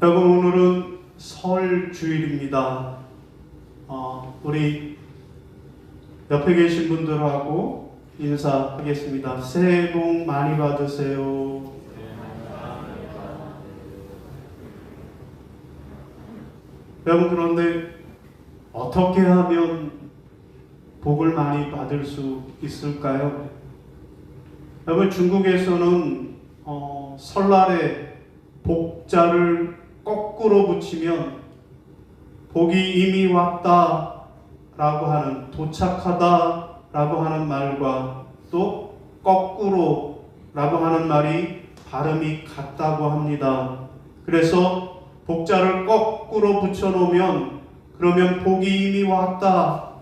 여러분, 오늘은 설 주일입니다. 우리 옆에 계신 분들하고 인사하겠습니다. 새해 복 많이 받으세요. 여러분, 그런데 어떻게 하면 복을 많이 받을 수 있을까요? 여러분, 중국에서는 설날에 복자를 거꾸로 붙이면 복이 이미 왔다 라고 하는, 도착하다 라고 하는 말과 또 거꾸로 라고 하는 말이 발음이 같다고 합니다. 그래서 복자를 거꾸로 붙여놓으면 그러면 복이 이미 왔다,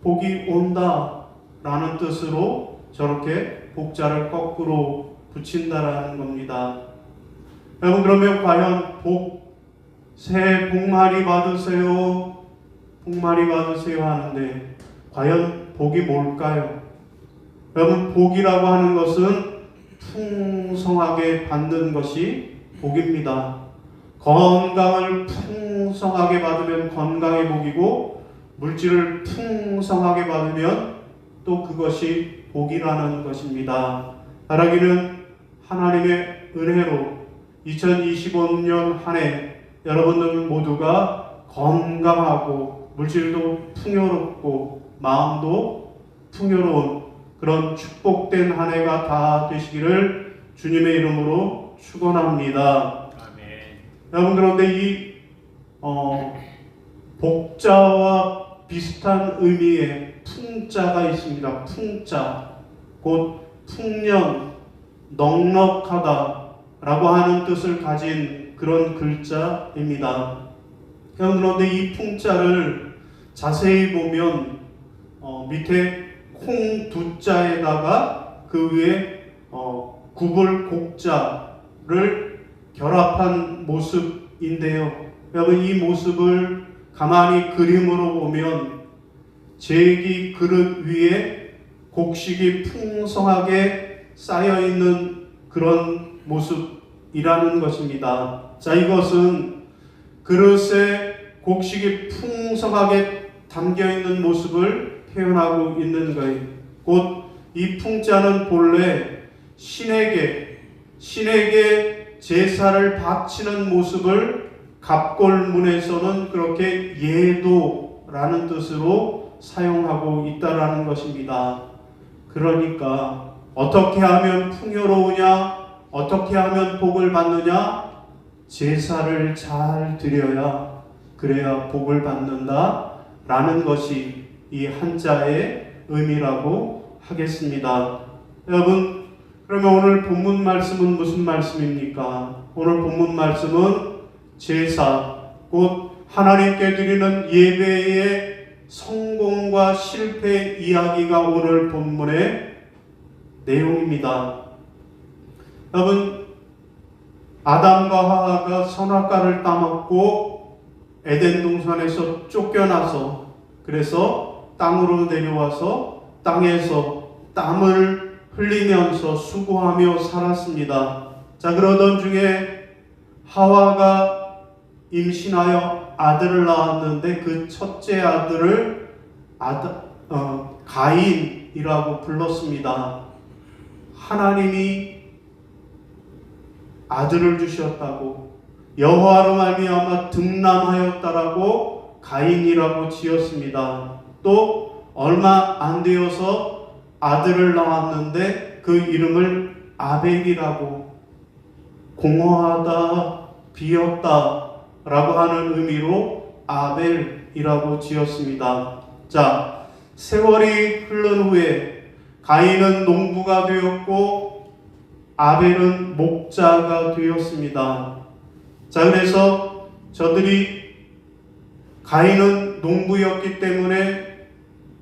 복이 온다 라는 뜻으로 저렇게 복자를 거꾸로 붙인다라는 겁니다. 여러분, 그러면 과연 새해 복 많이 받으세요, 복 많이 받으세요 하는데 과연 복이 뭘까요? 여러분, 복이라고 하는 것은 풍성하게 받는 것이 복입니다. 건강을 풍성하게 받으면 건강의 복이고, 물질을 풍성하게 받으면 또 그것이 복이라는 것입니다. 바라기는 하나님의 은혜로 2025년 한 해 여러분들 모두가 건강하고 물질도 풍요롭고 마음도 풍요로운 그런 축복된 한 해가 다 되시기를 주님의 이름으로 축원합니다. 여러분, 그런데 이 복자와 비슷한 의미의 풍자가 있습니다. 풍자, 곧 풍년, 넉넉하다 라고 하는 뜻을 가진 그런 글자입니다. 그런데 이 풍자를 자세히 보면 밑에 콩 두자에다가 그 위에 구불 곡자를 결합한 모습인데요. 여러분, 이 모습을 가만히 그림으로 보면 제기 그릇 위에 곡식이 풍성하게 쌓여있는 그런 모습이라는 것입니다. 자, 이것은 그릇에 곡식이 풍성하게 담겨있는 모습을 표현하고 있는 거예요. 곧 이 풍자는 본래 신에게 제사를 바치는 모습을 갑골문에서는 그렇게 예도라는 뜻으로 사용하고 있다라는 것입니다. 그러니까 어떻게 하면 풍요로우냐, 어떻게 하면 복을 받느냐? 제사를 잘 드려야, 그래야 복을 받는다 라는 것이 이 한자의 의미라고 하겠습니다. 여러분, 그러면 오늘 본문 말씀은 무슨 말씀입니까? 오늘 본문 말씀은 제사, 곧 하나님께 드리는 예배의 성공과 실패 이야기가 오늘 본문의 내용입니다. 여러분, 아담과 하와가 선악과를 따먹고 에덴 동산에서 쫓겨나서, 그래서 땅으로 내려와서 땅에서 땀을 흘리면서 수고하며 살았습니다. 자, 그러던 중에 하와가 임신하여 아들을 낳았는데 그 첫째 아들을 가인이라고 불렀습니다. 하나님이 아들을 주셨다고, 여호와로 말미암아 등남하였다라고 가인이라고 지었습니다. 또 얼마 안 되어서 아들을 낳았는데 그 이름을 아벨이라고, 공허하다, 비었다 라고 하는 의미로 아벨이라고 지었습니다. 자, 세월이 흐른 후에 가인은 농부가 되었고 아벨은 목자가 되었습니다. 자, 그래서 가인은 농부였기 때문에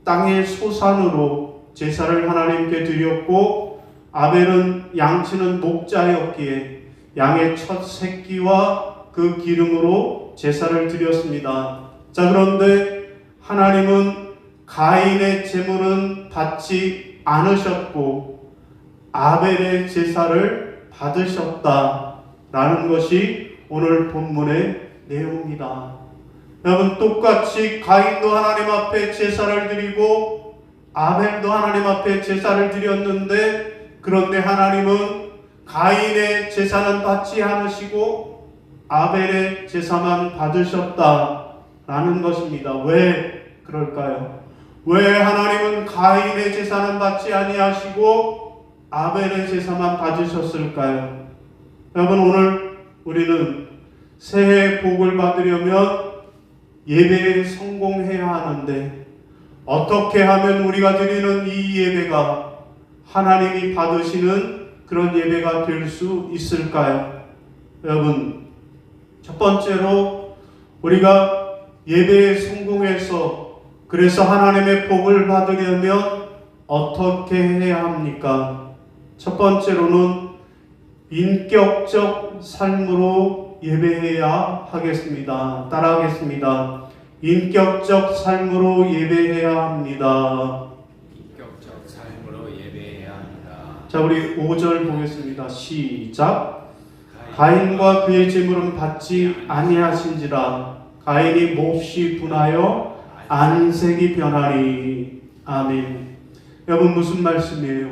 땅의 소산으로 제사를 하나님께 드렸고, 아벨은 양치는 목자였기에 양의 첫 새끼와 그 기름으로 제사를 드렸습니다. 자, 그런데 하나님은 가인의 제물은 받지 않으셨고 아벨의 제사를 받으셨다라는 것이 오늘 본문의 내용입니다. 여러분, 똑같이 가인도 하나님 앞에 제사를 드리고 아벨도 하나님 앞에 제사를 드렸는데, 그런데 하나님은 가인의 제사는 받지 않으시고 아벨의 제사만 받으셨다라는 것입니다. 왜 그럴까요? 왜 하나님은 가인의 제사는 받지 아니하시고 아벨의 제사만 받으셨을까요? 여러분, 오늘 우리는 새해 복을 받으려면 예배에 성공해야 하는데, 어떻게 하면 우리가 드리는 이 예배가 하나님이 받으시는 그런 예배가 될 수 있을까요? 여러분, 첫 번째로 우리가 예배에 성공해서 그래서 하나님의 복을 받으려면 어떻게 해야 합니까? 첫 번째로는 인격적 삶으로 예배해야 하겠습니다. 따라하겠습니다. 인격적 삶으로 예배해야 합니다. 인격적 삶으로 예배해야 합니다. 자, 우리 5절 보겠습니다. 시작. 가인과 그의 제물은 받지 아니하신지라 가인이 몹시 분하여 안색이 변하니. 아멘. 여러분, 무슨 말씀이에요?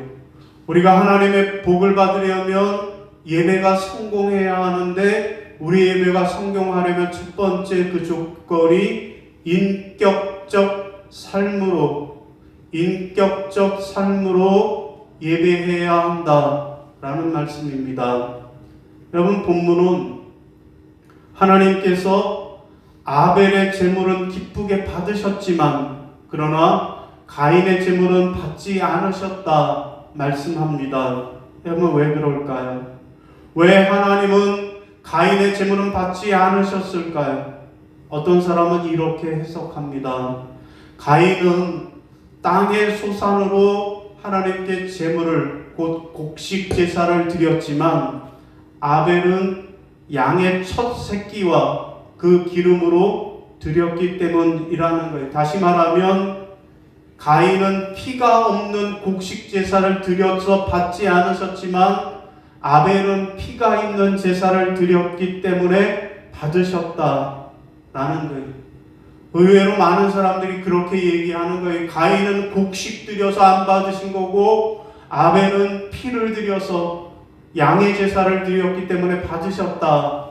우리가 하나님의 복을 받으려면 예배가 성공해야 하는데, 우리 예배가 성공하려면 첫 번째 그 조건이 인격적 삶으로 예배해야 한다라는 말씀입니다. 여러분, 본문은 하나님께서 아벨의 제물은 기쁘게 받으셨지만 그러나 가인의 제물은 받지 않으셨다 말씀합니다. 여러분, 왜 그럴까요? 왜 하나님은 가인의 제물은 받지 않으셨을까요? 어떤 사람은 이렇게 해석합니다. 가인은 땅의 소산으로 하나님께 제물을, 곧 곡식 제사를 드렸지만 아벨은 양의 첫 새끼와 그 기름으로 드렸기 때문이라는 거예요. 다시 말하면 가인은 피가 없는 곡식 제사를 드려서 받지 않으셨지만 아벨은 피가 있는 제사를 드렸기 때문에 받으셨다라는 거예요. 의외로 많은 사람들이 그렇게 얘기하는 거예요. 가인은 곡식 드려서 안 받으신 거고 아벨은 피를 드려서 양의 제사를 드렸기 때문에 받으셨다.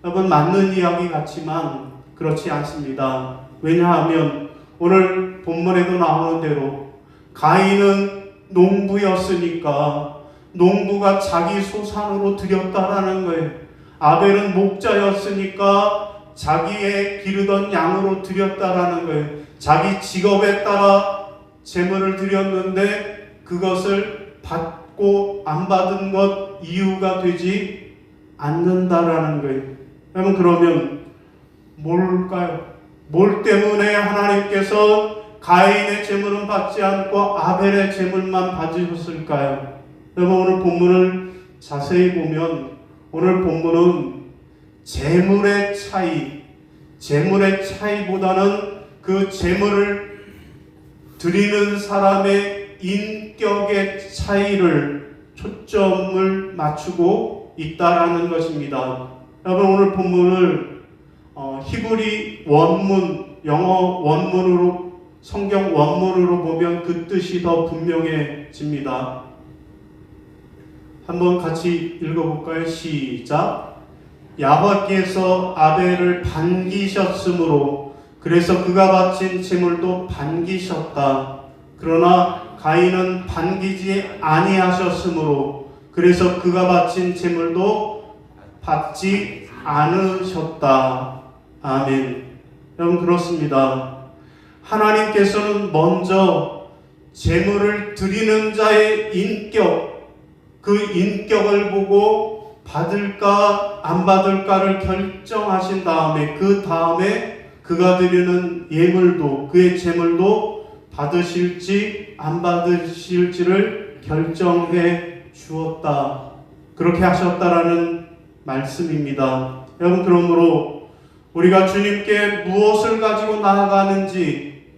여러분, 맞는 이야기 같지만 그렇지 않습니다. 왜냐하면 오늘 본문에도 나오는 대로 가인은 농부였으니까 농부가 자기 소산으로 드렸다라는 거예요. 아벨은 목자였으니까 자기의 기르던 양으로 드렸다라는 거예요. 자기 직업에 따라 제물을 드렸는데 그것을 받고 안 받은 것 이유가 되지 않는다라는 거예요. 여러분, 그러면 뭘까요? 뭘 때문에 하나님께서 가인의 제물은 받지 않고 아벨의 제물만 받으셨을까요? 여러분, 오늘 본문을 자세히 보면 오늘 본문은 제물의 차이보다는 그 제물을 드리는 사람의 인격의 차이를 초점을 맞추고 있다라는 것입니다. 여러분, 오늘 본문을 히브리 원문, 영어 원문으로, 성경 원문으로 보면 그 뜻이 더 분명해집니다. 한번 같이 읽어볼까요? 시작. 야훼께서 아벨을 반기셨으므로 그래서 그가 바친 제물도 반기셨다. 그러나 가인은 반기지 아니하셨으므로 그래서 그가 바친 제물도 받지 않으셨다. 아멘. 여러분, 그렇습니다. 하나님께서는 먼저 제물을 드리는 자의 인격, 그 인격을 보고 받을까 안 받을까를 결정하신 다음에 그 다음에 그가 드리는 예물도, 그의 제물도 받으실지 안 받으실지를 결정해 주었다. 그렇게 하셨다라는 말씀입니다. 여러분, 그러므로 우리가 주님께 무엇을 가지고 나아가는지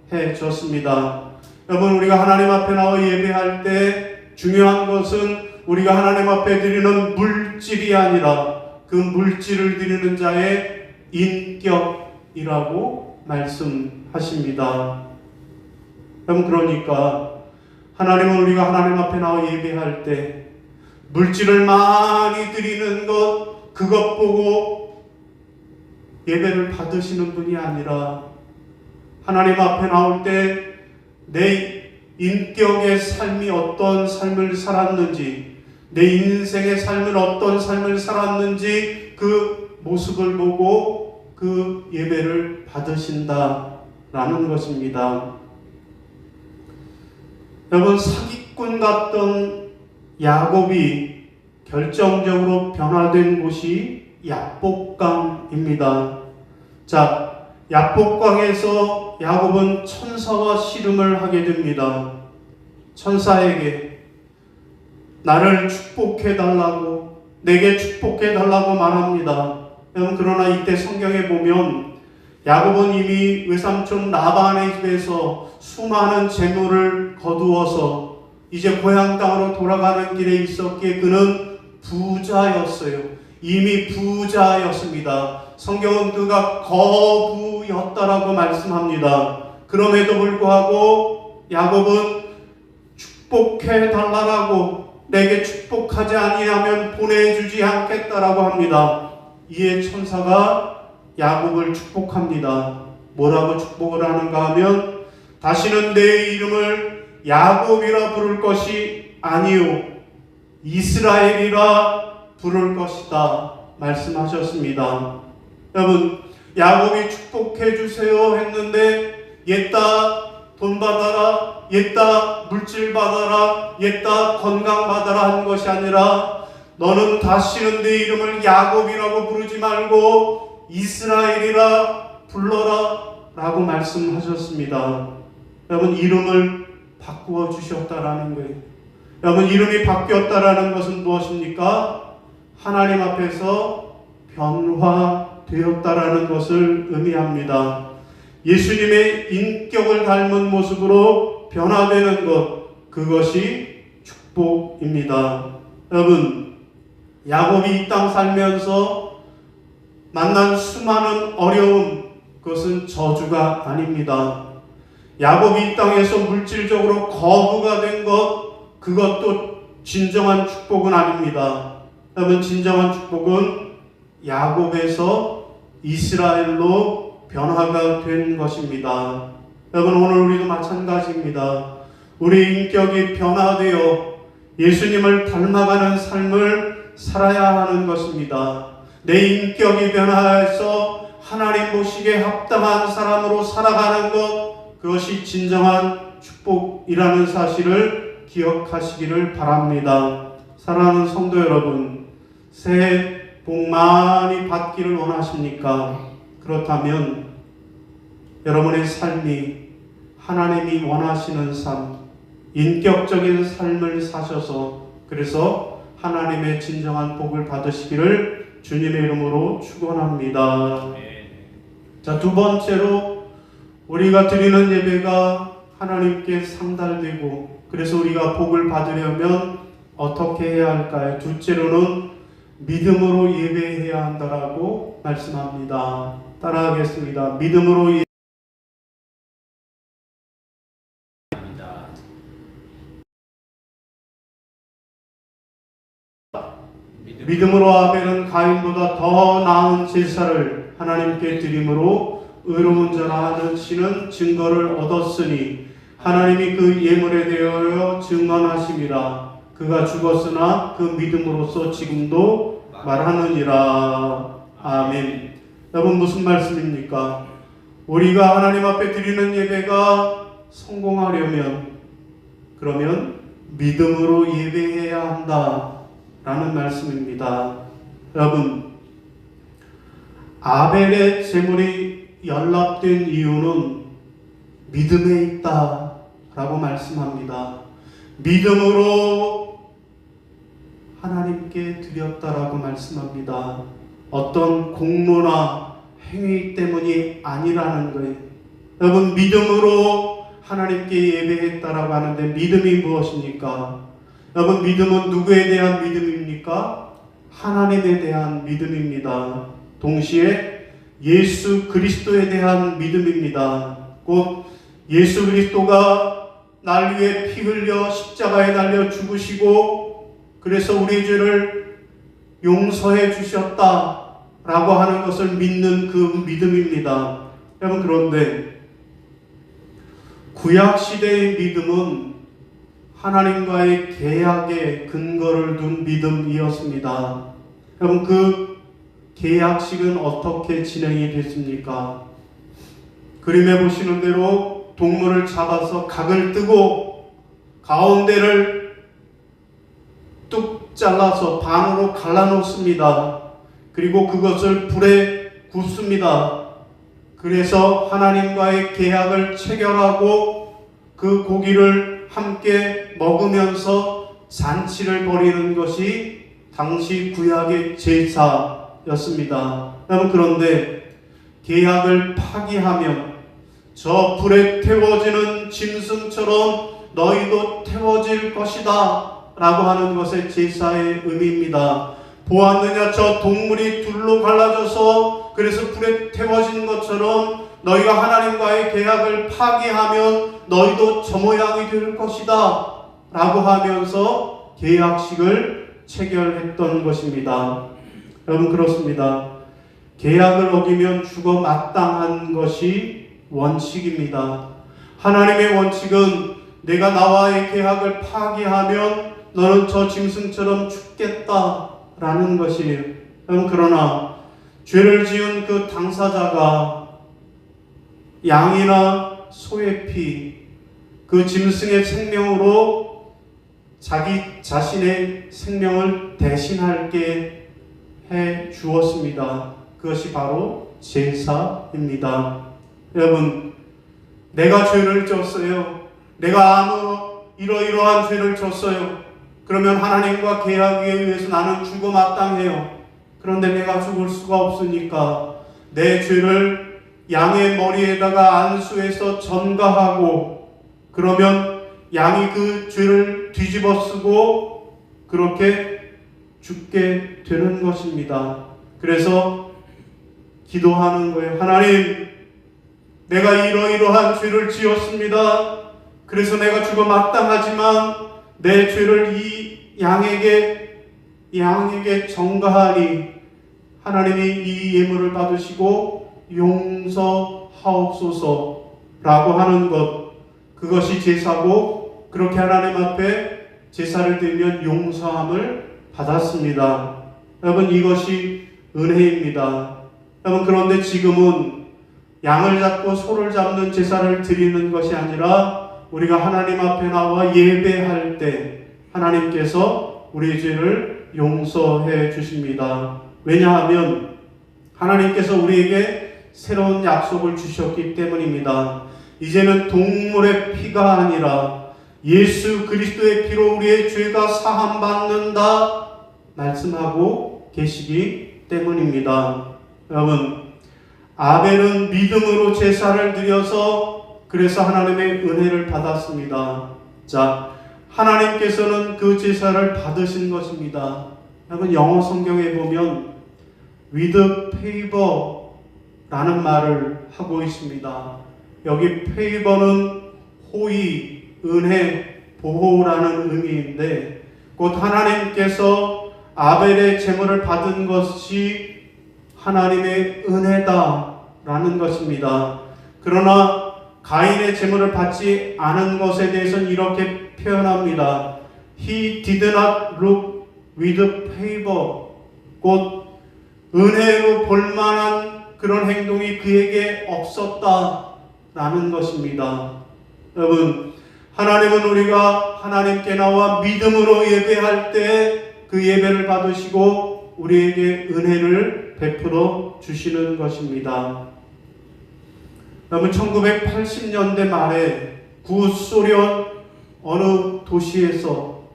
분명해졌습니다. 여러분, 우리가 하나님 앞에 나와 예배할 때 중요한 것은 우리가 하나님 앞에 드리는 물질이 아니라 그 그 물질을 드리는 자의 인격이라고 말씀하십니다. 여러분, 그러니까 하나님은 우리가 하나님 앞에 나와 예배할 때 물질을 많이 드리는 것, 그것 보고 예배를 받으시는 분이 아니라 하나님 앞에 나올 때 내 인격의 삶이 어떤 삶을 살았는지, 내 인생의 삶을 어떤 삶을 살았는지 그 모습을 보고 그 예배를 받으신다라는 것입니다. 여러분, 사기꾼 같던 야곱이 결정적으로 변화된 곳이 야복강입니다. 자, 야복강에서 야곱은 천사와 씨름을 하게 됩니다. 천사에게 나를 축복해 달라고, 내게 축복해 달라고 말합니다. 여러분, 그러나 이때 성경에 보면 야곱은 이미 외삼촌 라반의 집에서 수많은 재물을 거두어서 이제 고향 땅으로 돌아가는 길에 있었기에 그는 부자였어요. 이미 부자였습니다. 성경은 그가 거부였다라고 말씀합니다. 그럼에도 불구하고 야곱은 축복해 달라고, 내게 축복하지 아니하면 보내주지 않겠다라고 합니다. 이에 천사가 야곱을 축복합니다. 뭐라고 축복을 하는가 하면 다시는 내 이름을 야곱이라 부를 것이 아니요 이스라엘이라 부를 것이다 말씀하셨습니다. 여러분, 야곱이 축복해 주세요 했는데 옛다 돈 받아라, 옛다 물질 받아라, 옛다 건강 받아라 한 것이 아니라 너는 다시는 내 이름을 야곱이라고 부르지 말고 이스라엘이라 불러라 라고 말씀하셨습니다. 여러분, 이름을 바꾸어 주셨다라는 거예요. 여러분, 이름이 바뀌었다라는 것은 무엇입니까? 하나님 앞에서 변화되었다라는 것을 의미합니다. 예수님의 인격을 닮은 모습으로 변화되는 것, 그것이 축복입니다. 여러분, 야곱이 이 땅 살면서 만난 수많은 어려움, 그것은 저주가 아닙니다. 야곱이 이 땅에서 물질적으로 거부가 된 것, 그것도 진정한 축복은 아닙니다. 여러분, 진정한 축복은 야곱에서 이스라엘로 변화가 된 것입니다. 여러분, 오늘 우리도 마찬가지입니다. 우리 인격이 변화되어 예수님을 닮아가는 삶을 살아야 하는 것입니다. 내 인격이 변화해서 하나님 보시기에 합당한 사람으로 살아가는 것, 그것이 진정한 축복이라는 사실을 기억하시기를 바랍니다. 사랑하는 성도 여러분, 새해 복 많이 받기를 원하십니까? 그렇다면 여러분의 삶이 하나님이 원하시는 삶, 인격적인 삶을 사셔서 그래서 하나님의 진정한 복을 받으시기를 주님의 이름으로 축원합니다. 자, 두 번째로 우리가 드리는 예배가 하나님께 상달되고 그래서 우리가 복을 받으려면 어떻게 해야 할까요? 둘째로는 믿음으로 예배해야 한다라고 말씀합니다. 따라하겠습니다. 믿음으로 믿음으로 아벨은 가인보다 더 나은 제사를 하나님께 드림으로 의로운 자라 하시는 증거를 얻었으니 하나님이 그 예물에 대하여 증언하심이라. 그가 죽었으나 그 믿음으로써 지금도 말하느니라. 아멘. 여러분, 무슨 말씀입니까? 우리가 하나님 앞에 드리는 예배가 성공하려면 그러면 믿음으로 예배해야 한다 라는 말씀입니다. 여러분, 아벨의 제물이 연락된 이유는 믿음에 있다 라고 말씀합니다. 믿음으로 하나님께 드렸다라고 말씀합니다. 어떤 공로나 행위 때문이 아니라는 거예요. 여러분, 믿음으로 하나님께 예배했다라고 하는데 믿음이 무엇입니까? 여러분, 믿음은 누구에 대한 믿음입니까? 하나님에 대한 믿음입니다. 동시에 예수 그리스도에 대한 믿음입니다. 곧 예수 그리스도가 날 위해 피 흘려 십자가에 달려 죽으시고 그래서 우리의 죄를 용서해 주셨다라고 하는 것을 믿는 그 믿음입니다. 여러분, 그런데 구약 시대의 믿음은 하나님과의 계약에 근거를 둔 믿음이었습니다. 여러분, 그 계약식은 어떻게 진행이 됐습니까? 그림에 보시는 대로 동물을 잡아서 각을 뜨고 가운데를 뚝 잘라서 반으로 갈라놓습니다. 그리고 그것을 불에 굽습니다. 그래서 하나님과의 계약을 체결하고 그 고기를 함께 먹으면서 잔치를 벌이는 것이 당시 구약의 제사였습니다. 여러분, 그런데 계약을 파기하면 저 불에 태워지는 짐승처럼 너희도 태워질 것이다 라고 하는 것의 제사의 의미입니다. 보았느냐, 저 동물이 둘로 갈라져서 그래서 불에 태워진 것처럼 너희가 하나님과의 계약을 파기하면 너희도 저 모양이 될 것이다 라고 하면서 계약식을 체결했던 것입니다. 여러분, 그렇습니다. 계약을 어기면 죽어 마땅한 것이 원칙입니다. 하나님의 원칙은 내가 나와의 계약을 파기하면 너는 저 짐승처럼 죽겠다라는 것이에요. 그러나 죄를 지은 그 당사자가 양이나 소의 피, 그 짐승의 생명으로 자기 자신의 생명을 대신하게 해 주었습니다. 그것이 바로 제사입니다. 여러분, 내가 죄를 졌어요. 내가 이러이러한 죄를 졌어요. 그러면 하나님과 계약에 의해서 나는 죽어 마땅해요. 그런데 내가 죽을 수가 없으니까 내 죄를 양의 머리에다가 안수해서 전가하고, 그러면 양이 그 죄를 뒤집어 쓰고 그렇게 죽게 되는 것입니다. 그래서 기도하는 거예요. 하나님, 내가 이러이러한 죄를 지었습니다. 그래서 내가 죽어 마땅하지만 내 죄를 이 양에게 전가하니 하나님이 이 예물을 받으시고 용서하옵소서라고 하는 것, 그것이 제사고, 그렇게 하나님 앞에 제사를 드리면 용서함을 받았습니다. 여러분, 이것이 은혜입니다. 여러분, 그런데 지금은 양을 잡고 소를 잡는 제사를 드리는 것이 아니라 우리가 하나님 앞에 나와 예배할 때 하나님께서 우리의 죄를 용서해 주십니다. 왜냐하면 하나님께서 우리에게 새로운 약속을 주셨기 때문입니다. 이제는 동물의 피가 아니라 예수 그리스도의 피로 우리의 죄가 사함받는다 말씀하고 계시기 때문입니다. 여러분, 아벨은 믿음으로 제사를 드려서 그래서 하나님의 은혜를 받았습니다. 자, 하나님께서는 그 제사를 받으신 것입니다. 여러분, 영어 성경에 보면 with favor라는 말을 하고 있습니다. 여기 favor는 호의, 은혜, 보호라는 의미인데, 곧 하나님께서 아벨의 제물을 받은 것이 하나님의 은혜다라는 것입니다. 그러나 가인의 제물을 받지 않은 것에 대해서는 이렇게 표현합니다. He did not look with favor. 곧 은혜로 볼만한 그런 행동이 그에게 없었다라는 것입니다. 여러분, 하나님은 우리가 하나님께 나와 믿음으로 예배할 때 그 예배를 받으시고 우리에게 은혜를 베풀어 주시는 것입니다. 여러분, 1980년대 말에 구소련 어느 도시에서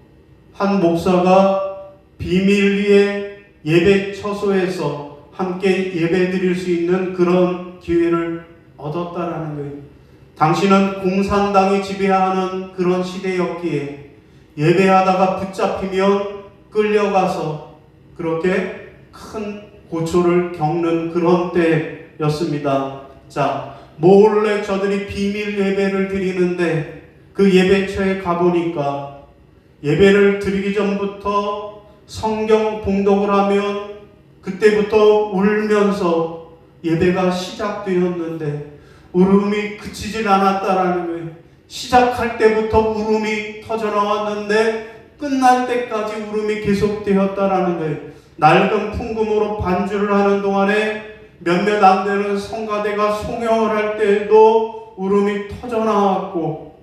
한 목사가 비밀리에 예배 처소에서 함께 예배 드릴 수 있는 그런 기회를 얻었다라는 거예요. 당시는 공산당이 지배하는 그런 시대였기에 예배하다가 붙잡히면 끌려가서 그렇게 큰 고초를 겪는 그런 때였습니다. 자, 몰래 저들이 비밀 예배를 드리는데 그 예배처에 가보니까 예배를 드리기 전부터 성경 봉독을 하면 그때부터 울면서 예배가 시작되었는데 울음이 그치질 않았다라는 거예요. 시작할 때부터 울음이 터져나왔는데 끝날 때까지 울음이 계속되었다라는 거예요. 낡은 풍금으로 반주를 하는 동안에 몇몇 안 되는 성가대가 송영을 할 때에도 울음이 터져나왔고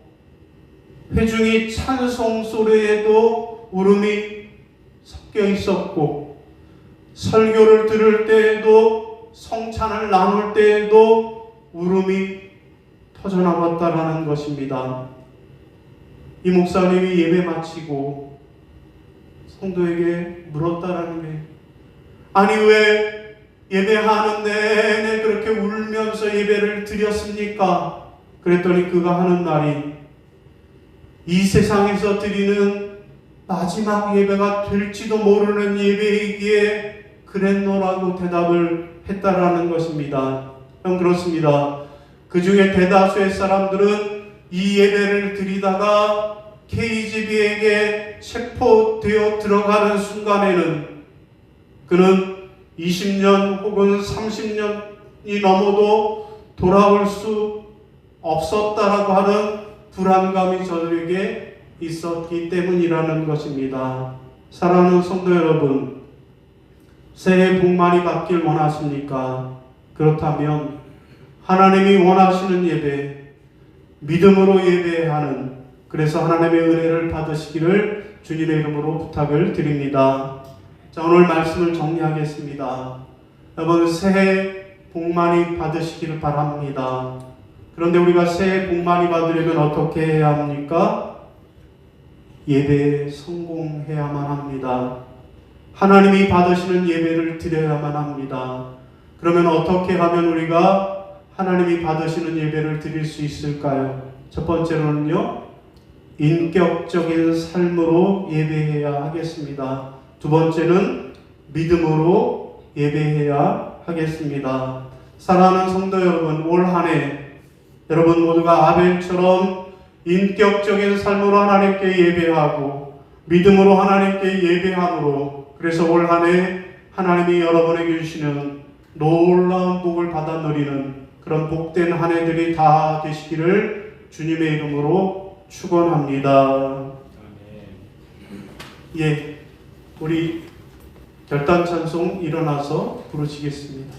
회중이 찬송 소리에도 울음이 섞여 있었고 설교를 들을 때에도 성찬을 나눌 때에도 울음이 터져나왔다라는 것입니다. 이 목사님이 예배 마치고 성도에게 물었다라는 게 아니 왜 예배하는 내내 그렇게 울면서 예배를 드렸습니까? 그랬더니 그가 하는 말이 이 세상에서 드리는 마지막 예배가 될지도 모르는 예배이기에 그랬노라고 대답을 했다라는 것입니다. 그렇습니다. 그 중에 대다수의 사람들은 이 예배를 드리다가 KGB에게 체포되어 들어가는 순간에는 그는 20년 혹은 30년이 넘어도 돌아올 수 없었다라고 하는 불안감이 저들에게 있었기 때문이라는 것입니다. 사랑하는 성도 여러분, 새해 복 많이 받길 원하십니까? 그렇다면 하나님이 원하시는 예배, 믿음으로 예배하는, 그래서 하나님의 은혜를 받으시기를 주님의 이름으로 부탁을 드립니다. 자, 오늘 말씀을 정리하겠습니다. 여러분, 새해 복 많이 받으시기를 바랍니다. 그런데 우리가 새해 복 많이 받으려면 어떻게 해야 합니까? 예배에 성공해야만 합니다. 하나님이 받으시는 예배를 드려야만 합니다. 그러면 어떻게 하면 우리가 하나님이 받으시는 예배를 드릴 수 있을까요? 첫 번째로는요, 인격적인 삶으로 예배해야 하겠습니다. 두 번째는 믿음으로 예배해야 하겠습니다. 사랑하는 성도 여러분, 올 한 해 여러분 모두가 아벨처럼 인격적인 삶으로 하나님께 예배하고 믿음으로 하나님께 예배함으로, 그래서 올 한 해 하나님이 여러분에게 주시는 놀라운 복을 받아 누리는 그런 복된 한 해들이 다 되시기를 주님의 이름으로 축원합니다. 예, 우리 결단 찬송 일어나서 부르시겠습니다.